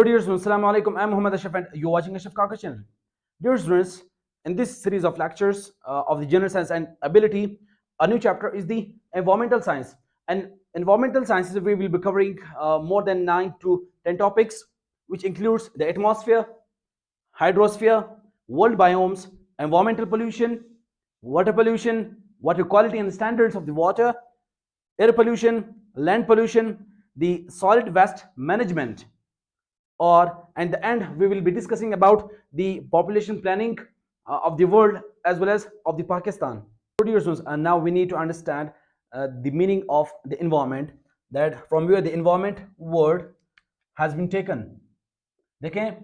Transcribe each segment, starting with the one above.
Hello dear students, Assalamu alaikum. I'm Muhammad Ashraf and you're watching Ashraf Kaka channel. Dear students, in this series of lectures of the general science and ability, a new chapter is the environmental science. And environmental sciences we will be covering more than 9 to 10 topics, which includes the atmosphere, hydrosphere, world biomes, environmental pollution, water quality and standards of the water, air pollution, land pollution, the solid waste management, or at the end we will be discussing about the population planning of the world as well as of the Pakistan. And now we need to understand the meaning of the environment, that from where the environment word has been taken. देखें,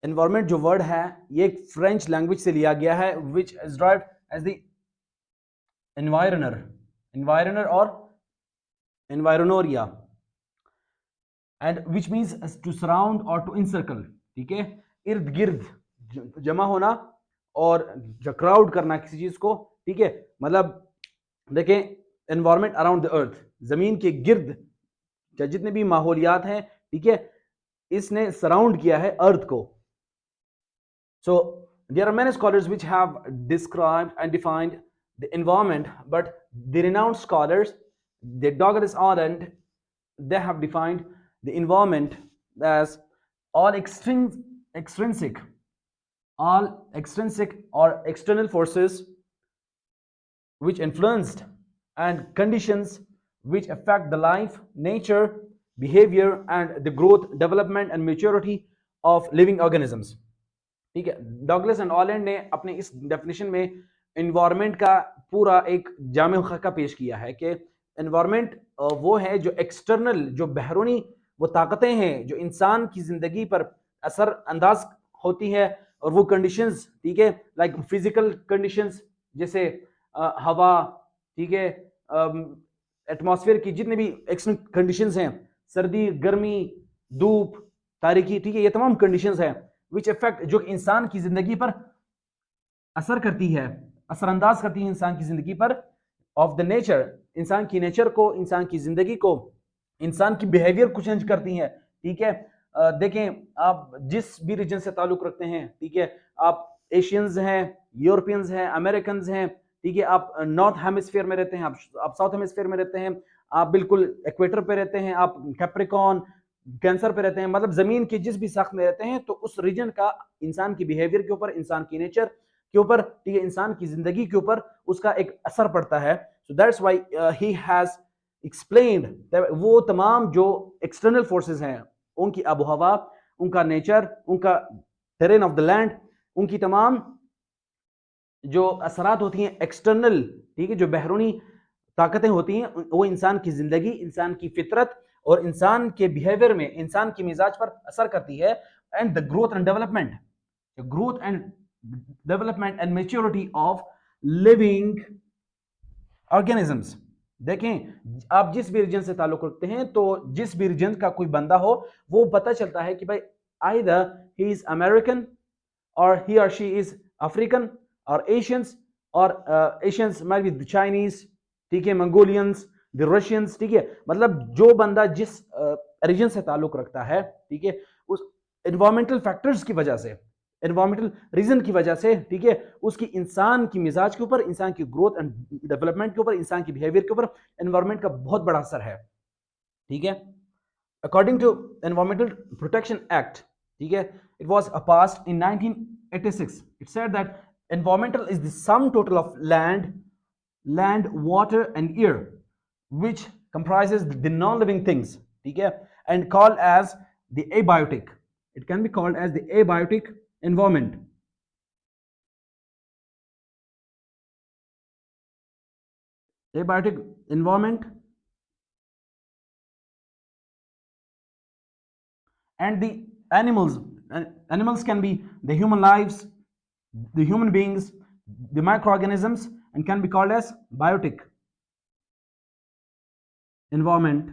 environment जो word है ये एक French language से लिया गया है, which is derived as the environor or environoria, and which means to surround or to encircle. ठीक है, इर्द गिर्द जमा होना और क्राउड करना किसी चीज को. ठीक है, मतलब देखें, एनवायरमेंट अराउंड द अर्थ, जमीन के गिर्द जितने भी माहौलियात हैं, ठीक है, इसने सराउंड किया है अर्थ को. So there are many scholars which have described and defined the environment, but the renowned scholars, the Douglas Holland, they have defined the environment as all extrinsic or external forces which influenced and conditions which affect the life, nature, behavior and the growth, development and maturity of living organisms. ठीक है, Douglas and ऑलैंड ने अपने इस definition में environment का पूरा एक जामे खाका पेश किया है कि एनवायरनमेंट वो है जो एक्सटर्नल, जो बहरूनी वो ताकतें हैं जो इंसान की जिंदगी पर असर अंदाज होती है, और वो कंडीशंस, ठीक है, लाइक फिजिकल कंडीशंस जैसे हवा, ठीक है, एटमॉस्फेयर की जितने भी एक्सटर्नल कंडीशंस हैं, सर्दी, गर्मी, धूप, तारीकी, ठीक है, ये तमाम कंडीशंस हैं विच इफेक्ट, जो इंसान की जिंदगी पर असर करती है, असरअंदाज करती है इंसान की जिंदगी पर, ऑफ द नेचर, इंसान की नेचर को, इंसान की जिंदगी को, इंसान की बिहेवियर को चेंज करती हैं. ठीक है, देखें, आप जिस भी रीजन से ताल्लुक रखते हैं, ठीक है, आप एशियंस हैं, यूरोपियंस हैं, अमेरिकन हैं, ठीक है, आप नॉर्थ हेमिस्फीयर में रहते हैं, आप साउथ हेमिस्फीयर में रहते हैं, आप बिल्कुल इक्वेटर पे रहते हैं, आप कैप्रिकॉन, कैंसर पे रहते हैं, मतलब जमीन की जिस भी साख में रहते हैं, तो उस रीजन का इंसान की बिहेवियर के ऊपर, इंसान की नेचर के ऊपर, ठीक है, इंसान की जिंदगी के ऊपर उसका एक असर पड़ता है. So that's why he has explained वो तमाम जो एक्सटर्नल फोर्सेस हैं, उनकी आबो हवा, उनका नेचर, उनका टेरेन ऑफ द लैंड, उनकी तमाम जो असरात होती हैं एक्सटर्नल, ठीक है, जो बहरूनी ताकतें होती हैं, वो इंसान की जिंदगी, इंसान की फितरत और इंसान के बिहेवियर में, इंसान की मिजाज पर असर करती है. And the growth and development and maturity of living organisms. देखें, आप जिस भी रीजन से ताल्लुक रखते हैं, तो जिस भी रीजन का कोई बंदा हो, वो पता चलता है कि भाई आइदर ही इज अमेरिकन और ही और शी इज अफ्रीकन और एशियंस, और एशियंस माइट बी चाइनीज, ठीक है, मंगोलियंस, द रशियंस, ठीक है, मतलब जो बंदा जिस रीजन से ताल्लुक रखता है, ठीक है, उस एनवायरमेंटल फैक्टर्स की वजह से, एनवायरमेंटल रीजन की वजह से, ठीक है, उसकी इंसान की मिजाज के ऊपर, इंसान की ग्रोथ एंड डेवलपमेंट के ऊपर, इंसान की बिहेवियर के ऊपर एनवायरमेंट का बहुत बड़ा असर है. ठीक है, according to environmental protection act, ठीक है, it was passed in 1986. It said that environmental is the sum total of land, water and air which comprises the non-living things, ठीक है, and called as the abiotic. It can be called as the abiotic environment. Abiotic environment. And the animals can be the human lives, the human beings, the microorganisms, and can be called as biotic environment.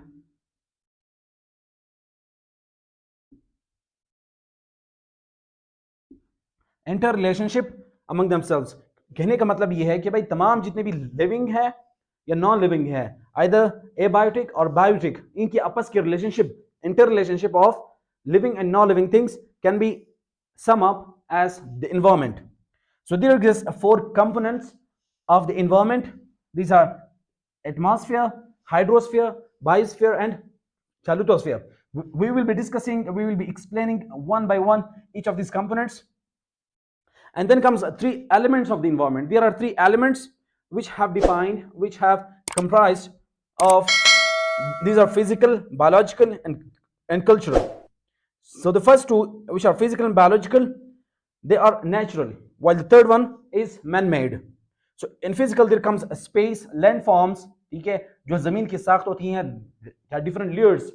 Enter relationship among themselves. कहने का मतलब ये है कि भाई तमाम जितने भी लिविंग है या नॉन लिविंग है, आइदर एबायोटिक और बायोटिक, इनकी आपस की relationship, inter relationship of living and non-living things can be sum up as the environment. So there exist four components of the environment. These are atmosphere, hydrosphere, biosphere, and chalutosphere. We will be discussing, we will be explaining one by one each of these components. And then comes three elements of the environment. There are three elements which have defined, which have comprised of, these are physical, biological, and cultural. So the first two, which are physical and biological, they are natural, while the third one is man-made. So in physical there comes space, landforms, ठीक है, जो जमीन की साख्त होती हैं, different layers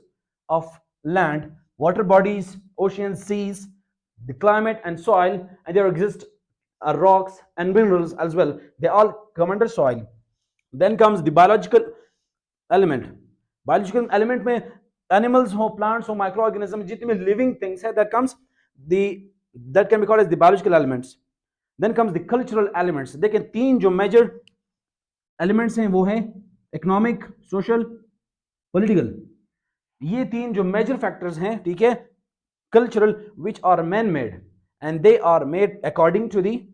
of land, water bodies, oceans, seas, the climate and soil, and there exist rocks and minerals as well. They all come under soil. Then comes the biological element. Biological element में animals हो, plants हो, microorganisms, जितने में living things है, that can be called as the biological elements. Then comes the cultural elements. देखिए तीन जो major elements हैं वो हैं economic, social, political. ये तीन जो major factors हैं, ठीक है, cultural, which are man-made, and they are made according to the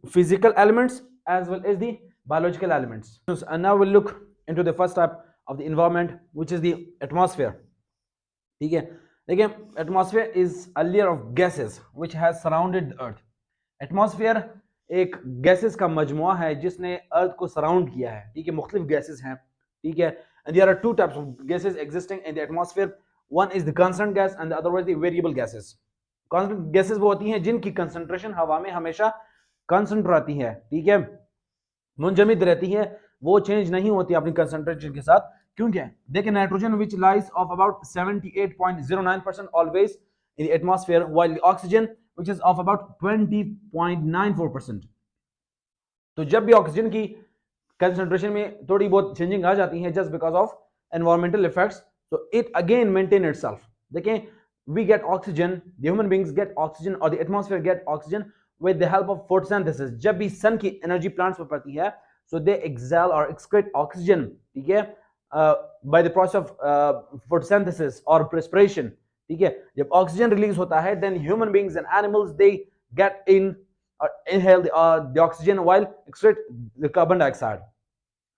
physical elements as well as the biological elements. And now we'll look into the first type of the environment, which is the atmosphere. ठीक है, देखिए atmosphere is a layer of gases which has surrounded the earth. Atmosphere एक gases का मजमुआ है जिसने अर्थ को surround किया है, ठीक है, मुख्तलिफ gases हैं, ठीक है, and there are two types of gases existing in the atmosphere. One is the constant gas and the other is the variable gases. Constant gases वो होती हैं जिनकी concentration हवा में हमेशा constant रहती है, ठीक है, मुंजमद रहती है, वो चेंज नहीं होती अपनी concentration के साथ. क्योंकि देखिए nitrogen which lies of about 78.09% always in the atmosphere, while the oxygen which is of about 20.94%. तो जब भी ऑक्सीजन की कंसंट्रेशन में थोड़ी बहुत चेंजिंग आ जाती है just because of environmental effects, so it again maintain itself. देखें, we get oxygen, the human beings get oxygen or the atmosphere get oxygen with the help of photosynthesis. जब भी सन की एनर्जी प्लांट्स पर पड़ती है, so they exhale or excrete oxygen, ठीक है, by the process of photosynthesis or respiration, ठीक है. जब ऑक्सीजन रिलीज होता है, then human beings and animals they get in or inhale the oxygen while excrete the carbon dioxide.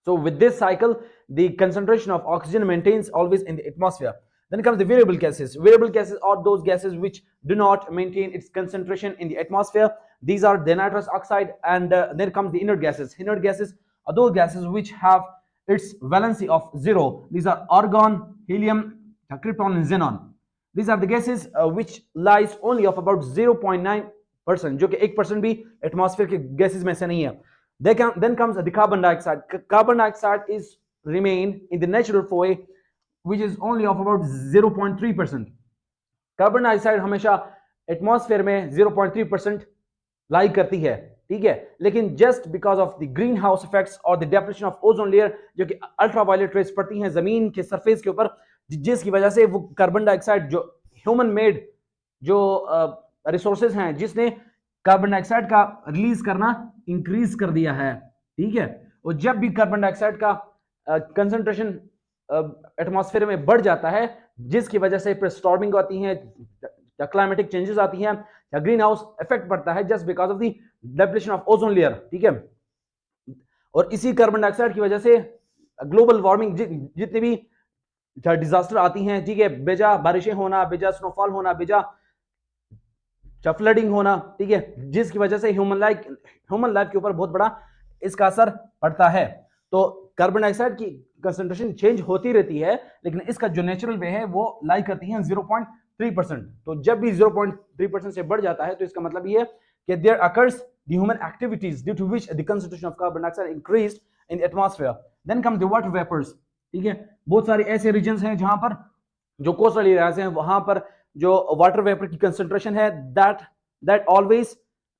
So with this cycle, the concentration of oxygen maintains always in the atmosphere. Then comes the variable gases. Variable gases are those gases which do not maintain its concentration in the atmosphere. These are the nitrous oxide, and then comes the inert gases. Inert gases are those gases which have its valency of 0. These are argon, helium, krypton, and xenon. These are the gases which lies only of about 0.9%, जो कि 1% भी atmosphere के gases में से नहीं है. Then comes the carbon dioxide. Carbon dioxide is remain in the natural way, which is only of about 0.3%. Carbon dioxide हमेशा atmosphere में 0.3% lie करती है, ठीक है, लेकिन just because of the greenhouse effects or the depletion of ozone layer, जो कि ultraviolet rays पड़ती हैं जमीन के सरफेस के ऊपर, जिसकी वजह से वो कार्बन डाइऑक्साइड जो ह्यूमन मेड जो रिसोर्सेज हैं, जिसने कार्बन डाइऑक्साइड का रिलीज करना इंक्रीज कर दिया है, ठीक है. और जब भी कार्बन डाइऑक्साइड का कंसंट्रेशन एटमॉस्फेयर में बढ़ जाता है, जिसकी वजह से फिर स्टॉर्मिंग आती है, क्लाइमेटिक चेंजेस आती हैं, या ग्रीन हाउस इफेक्ट पड़ता है just because of the depletion of ozone layer, ठीक है. और इसी कार्बन डाइऑक्साइड की वजह से ग्लोबल वार्मिंग जितनी भी डिजास्टर आती हैं, ठीक है, बेजा बारिशें होना, बेजा स्नोफॉल होना, बेजा फ्लडिंग होना, ठीक है, जिसकी वजह से ह्यूमन लाइफ के ऊपर बहुत बड़ा इसका असर पड़ता है. तो कार्बन डाइऑक्साइड की कंसंट्रेशन चेंज होती रहती है, लेकिन इसका जो नेचुरल वे है वो लाई करती है 0.3%. तो जब भी 0.3% से बढ़ जाता है, तो इसका मतलब ये है कि there occurs the human activities due to which the concentration of carbon dioxide increased in the atmosphere. Then come the water vapours, ठीक है. बहुत सारे ऐसे रीजन्स हैं जहां पर जो कोस्टल एरियाज हैं, वहां पर जो वाटर वेपर की कंसंट्रेशन है that always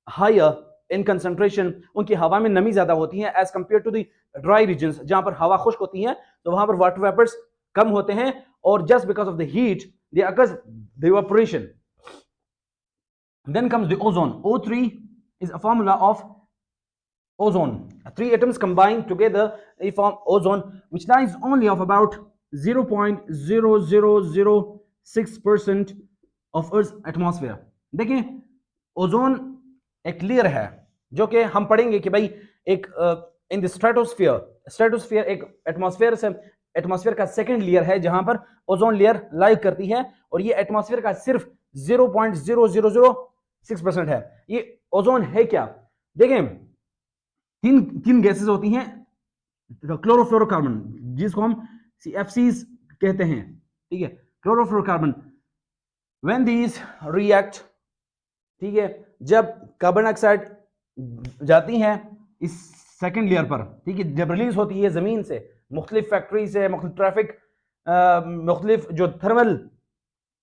higher in concentration, उनकी हवा में नमी ज्यादा होती है as compared to the dry regions, जहां पर हवा खुश्क होती है, तो वहां पर वाटर वेपर्स कम होते हैं, और just because of the heat they occurs the evaporation. Then comes the ozone. O3 is a formula of ozone. 3 atoms combined together they form ozone, which lies only of about 0.0006% of earth atmosphere. देखिए ozone एक layer है जो कि हम पढ़ेंगे कि भाई एक इन द स्ट्रेटोस्फीयर, स्ट्रेटोस्फीयर एक एटमॉस्फेयर का सेकंड लेयर है जहां पर ओजोन लेयर लाई करती है, और ये एटमॉस्फेयर का सिर्फ 0.0006% है। ये ओजोन है क्या? देखें तीन तीन गैसेस होती हैं क्लोरोफ्लोरोकार्बन, जिसको हम CFCs कहते हैं, ठीक है, क्लोरोफ्लोरोकार्बन। व्हेन दीज रिएक्ट, ठीक है, जब कार्बन डाइऑक्साइड जाती हैं इस सेकंड लेयर पर, ठीक है, जब रिलीज होती है जमीन से, मुख्तलिफ फैक्ट्री से, मुख्तलिफ ट्रैफिक, मुख्तलिफ जो थर्मल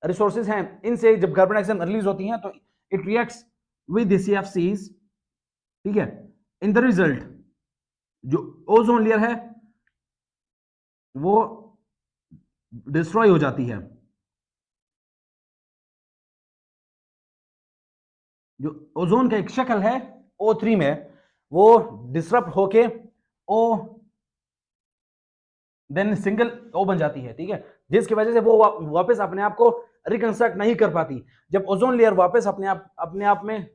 रिसोर्सेज हैं, इनसे जब कार्बन डाइऑक्साइड रिलीज होती हैं तो it reacts with the CFCs, ठीक है। इन द रिजल्ट जो ओजोन लेयर है वो डिस्ट्रॉय हो जाती है। जो ओजोन का एक शक्ल है O3 में, वो डिसरप्ट होके O देन सिंगल O बन जाती है, ठीक है, जिसकी वजह से वो वापस अपने आप को रिकंस्ट्रक्ट नहीं कर पाती। जब ओजोन लेयर वापस अपने आप में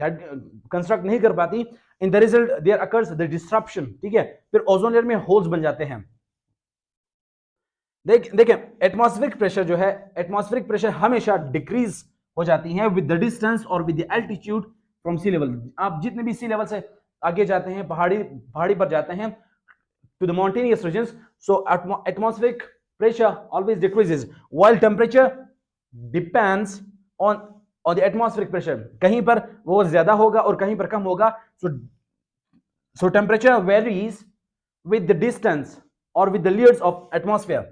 कंस्ट्रक्ट नहीं कर पाती, in the result there occurs the disruption, ठीक है, फिर ओजोन लेयर में होल्स बन जाते हैं। देखें एटमॉस्फेरिक प्रेशर जो है, एटमॉस्फेरिक प्रेशर हमेशा डिक्रीज हो जाती है विद द डिस्टेंस और with the altitude from sea level. आप जितने भी सी लेवल से आगे जाते हैं, पहाड़ी पर जाते हैं to the mountainous regions, so atmospheric pressure always decreases while temperature depends on the atmospheric pressure। कहीं पर वो ज्यादा होगा और कहीं पर कम होगा। so temperature varies with the distance or with the layers of atmosphere।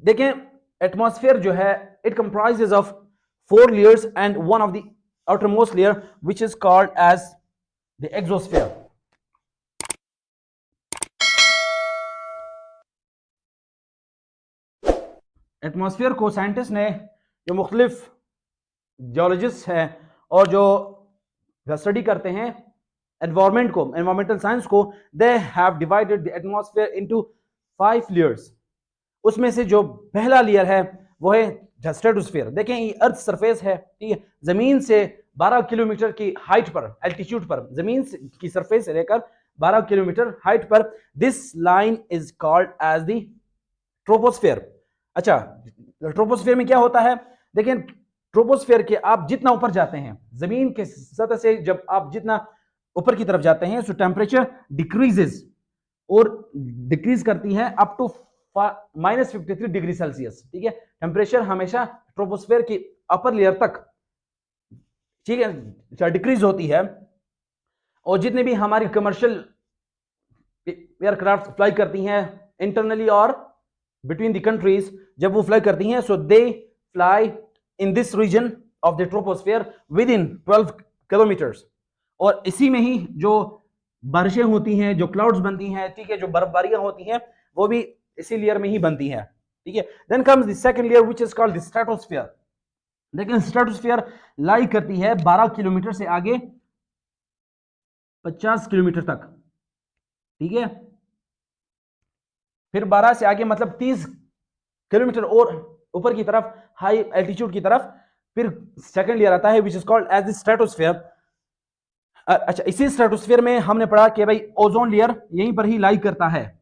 देखें एटमॉस्फेयर जो है it comprises of 4 layers and one of the outermost layer which is called as the exosphere। Atmosphere को साइंटिस्ट ने, जो मुख्तलिफ geologist हैं और जो स्टडी करते हैं एनवायरमेंट को, एनवायरमेंटल साइंस को, they have divided the atmosphere into 5 layers. उसमें से जो पहला लेयर है वो है स्ट्रेटोस्फेयर। देखें ये अर्थ सरफेस है, ठीक है, जमीन से 12 किलोमीटर की हाइट पर, एल्टीट्यूड पर, जमीन की सरफेस से लेकर 12 किलोमीटर हाइट पर, this line is called as the troposphere. अच्छा, ट्रोपोस्फेयर में क्या होता है? देखिए ट्रोपोस्फेयर के आप जितना ऊपर जाते हैं जमीन के सतह से, जब आप जितना ऊपर की तरफ जाते हैं, सो टेम्परेचर डिक्रीजेस, और डिक्रीज करती है अप टू -53 डिग्री सेल्सियस, ठीक है। टेम्परेचर हमेशा ट्रोपोस्फेयर की अपर लेयर तक, ठीक है, डिक्रीज होती है। और जितने भी हमारी कमर्शियल एयरक्राफ्ट फ्लाई करती हैं इंटरनली और बिटवीन द कंट्रीज, जब वो फ्लाई करती हैं, so they fly in this region of the troposphere within 12 kilometres. और इसी में ही जो बारिशें होती हैं, जो क्लाउड्स बनती हैं, ठीक है, जो बर्फबारियां होती हैं, वो भी इसी लेयर में ही बनती हैं, ठीक है। Then comes the second layer which is called the stratosphere. लेकिन स्ट्रेटोस्फेयर लाई करती है 12 किलोमीटर से आगे 50 किलोमीटर तक, ठीक है। फिर 12 से आगे मतलब 30 किलोमीटर और ऊपर की तरफ, हाई एल्टीट्यूड की तरफ, फिर सेकंड लेयर आता है which is called as the stratosphere. अच्छा, इसी स्ट्रेटोस्फेयर में हमने पढ़ा कि भाई ओजोन लेयर यहीं पर ही लाई करता है,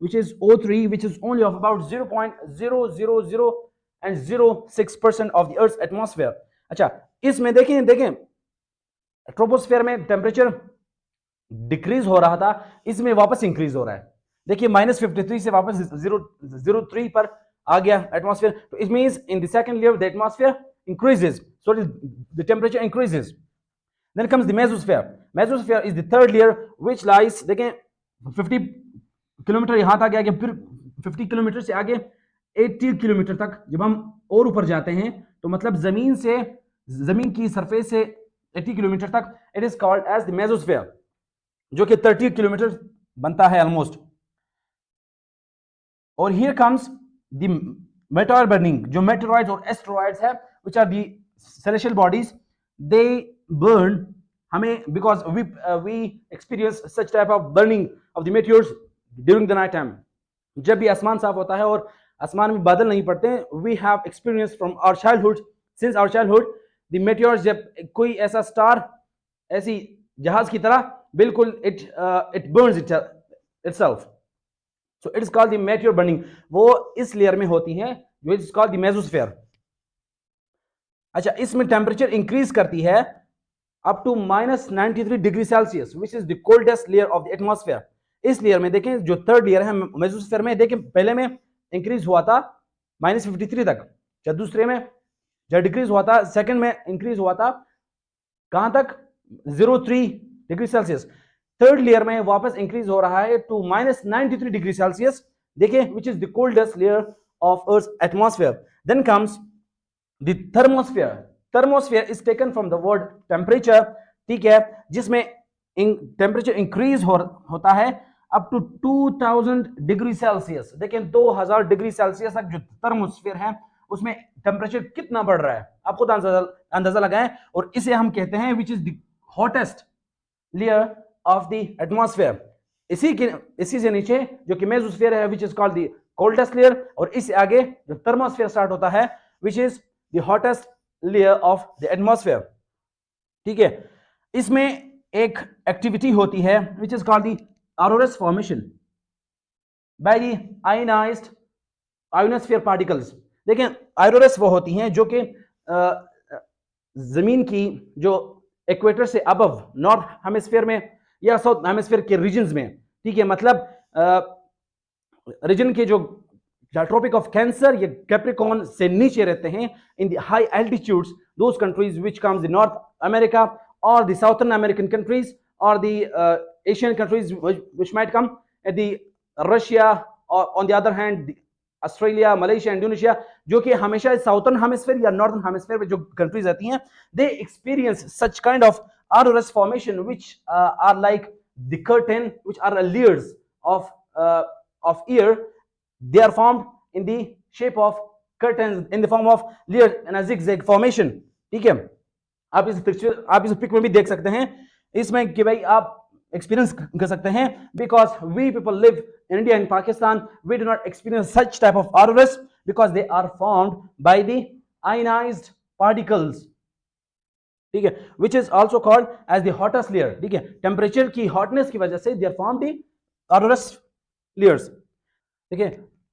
which is O3, which is only of about 0.00006% of the Earth's atmosphere। अच्छा, इसमें देखें ट्रोपोस्फेयर में टेम्परेचर डिक्रीज हो रहा था, इसमें वापस इंक्रीज हो रहा है। देखिए -53 से वापस 003 पर आ गया एटमॉस्फेयर, तो it means in the second layer the atmosphere increases, so the temperature increases. Then comes the mesosphere। Mesosphere is the third layer which lies, देखें 50 किलोमीटर यहां तक आगे, फिर 50 किलोमीटर से आगे 80 किलोमीटर तक जब हम और ऊपर जाते हैं, तो मतलब जमीन की सरफेस से 80 किलोमीटर तक, it is called as the mesosphere, जो कि 30 किलोमीटर बनता है ऑलमोस्ट। और here comes the meteor burning. जो मेटेरॉइड्स और एस्टेरॉइड्स है which are the celestial bodies, they burn हमें because we experience such type of burning of the meteors during the night time। जब भी आसमान साफ होता है और आसमान में बादल नहीं पड़ते। We have experience from our childhood, since our childhood the meteors, जब कोई ऐसा स्टार ऐसी जहाज की तरह बिल्कुल it burns itself, so it is called the meteor burning, वो इस लेयर में होती है जो इज कॉल्ड द मेसोस्फीयर। अच्छा, इसमें टेम्परेचर इंक्रीज करती है up to -93 degree Celsius, which is the coldest layer of the atmosphere. इस लेयर में देखें, जो थर्ड लेयर है मेसोस्फीयर में, देखें पहले में इंक्रीज हुआ था -53 तक, जब दूसरे में जब डिक्रीज हुआ था, सेकंड में इंक्रीज हुआ था कहां तक, 03 डिग्री सेल्सियस। थर्ड लेयर में वापस इंक्रीज हो रहा है टू -93 डिग्री सेल्सियस, देखिए, which is the coldest layer of earth atmosphere. Then comes the thermosphere. Thermosphere is taken from the word temperature, ठीक है, जिसमें टेम्परेचर इंक्रीज होता है अप टू 2000 डिग्री सेल्सियस। देखें 2000 डिग्री सेल्सियस तक जो थर्मोस्फेयर है उसमें टेम्परेचर कितना बढ़ रहा है, आप खुद अंदाजा लगाएं, और इसे हम कहते हैं which is the hottest layer of the atmosphere. इसी से नीचे जो कि मेसोस्फीयर है which is called the coldest layer, और इससे आगे जो थर्मोस्फेयर स्टार्ट होता है which is the hottest layer of the atmosphere, ठीक है। इसमें एक एक्टिविटी होती है which is called the auroras formation by the ionised ionosphere particles. देखें, ऑरोरस वो होती हैं जो कि जमीन की जो इक्वेटर से अबव नॉर्थ हेमिस्फीयर में या साउथ हेमिस्फीयर के रीजन्स में, ठीक है, मतलब रीजन के जो ट्रॉपिक ऑफ कैंसर या कैप्रिकॉर्न से नीचे रहते हैं, in the high altitudes, those countries which comes the North America और द साउथर्न अमेरिकन कंट्रीज और the Asian countries which might come the Russia, और on the other hand Australia, Malaysia, Indonesia, जो कि हमेशा साउथर्न हेमिस्फीयर या northern hemisphere में जो countries रहती हैं, they experience such kind of auroras formation which are like the curtain which are layers of air. They are formed in the shape of curtains in the form of layers in a zigzag formation, ठीक है। आप इस pick में भी देख सकते हैं इसमें कि भाई आप एक्सपीरियंस कर सकते हैं, because we people live in India and Pakistan, we do not experience such type of auroras because they are formed by the ionised particles, ठीक है, which is also called as the hottest layer, ठीक है। Temperature की hotness की वजह से they are formed the auroras layers, ठीक है।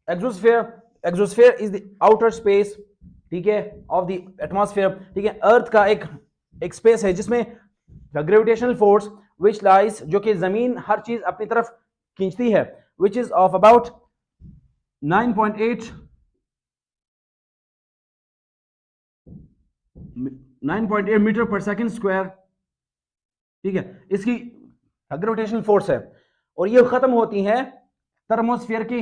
Exosphere is the outer space, ठीक है, ऑफ द एटमॉस्फेयर, ठीक है। अर्थ का एक स्पेस है जिसमें the gravitational force which lies, जो कि जमीन हर चीज अपनी तरफ खींचती है, which is of about 9.8 metre per second square, ठीक है, इसकी ग्रेविटेशनल फोर्स है, और ये खत्म होती है थर्मोस्फीयर की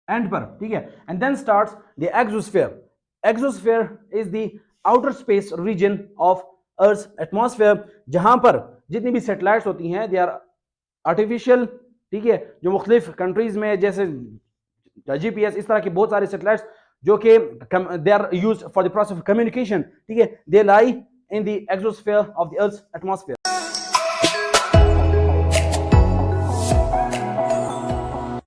एंड पर, ठीक है। And then starts the exosphere. Exosphere is the outer space region of earth atmosphere, जहां पर जितनी भी सैटेलाइट्स होती हैं दे आर आर्टिफिशियल, ठीक है, जो मुख्तलिफ कंट्रीज में जैसे GPS, इस तरह की बहुत सारी सैटेलाइट्स जो कि they are used for the process of communication, ठीक है, they lie in the exosphere of the earth atmosphere.